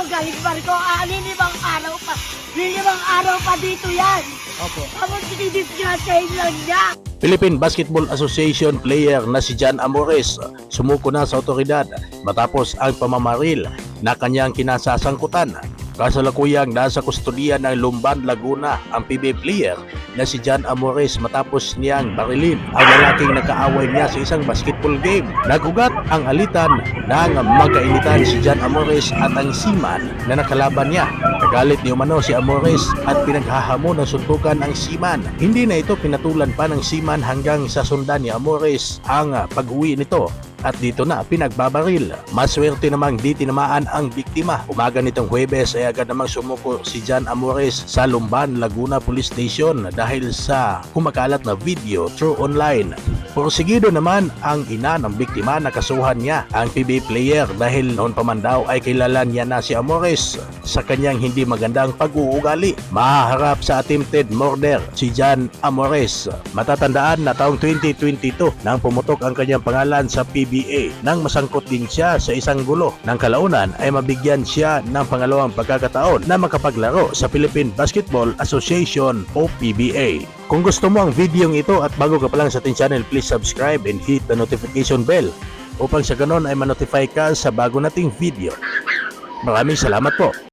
galing barko. Lilimang araw pa. Lilimang araw pa dito yan. Opo. Tapos sinidisgrasahin lang niya. Philippine Basketball Association player na si Jan Amores sumuko na sa otoridad matapos ang pamamaril na kanyang kinasasangkutan. Kasalukuyang nasa kustodiya ng Lumban, Laguna ang PBA player na si Jan Amores matapos niyang barilin ang lalaking nakaaway niya sa isang basketball game. Nagugat ang alitan ng magkainitan si Jan Amores at ang seaman na nakalaban niya. Nagalit ni umano si Amores at pinaghahamon ng suntukan ang seaman. Hindi na ito pinatulan pa ng seaman hanggang sa sundan ni Amores ang pag-uwi nito. At dito na pinagbabaril. Maswerte namang di tinamaan ang biktima. Umaga nitong Huwebes ay agad namang sumuko si Jan Amores sa Lumban, Laguna Police Station dahil sa kumakalat na video through online. Porsigido naman ang ina ng biktima na kasuhan niya ang PBA player dahil noon pa man daw ay kilala niya na si Amores sa kanyang hindi magandang pag-uugali. Mahaharap sa attempted murder si Jan Amores. Matatandaan na taong 2022 nang pumutok ang kanyang pangalan sa PBA nang masangkot din siya sa isang gulo. Nang kalaunan ay mabigyan siya ng pangalawang pagkakataon na makapaglaro sa Philippine Basketball Association o PBA. Kung gusto mo ang videong ito at bago ka pa lang sa ating channel, please subscribe and hit the notification bell upang sa ganon ay manotify ka sa bago nating video. Maraming salamat po.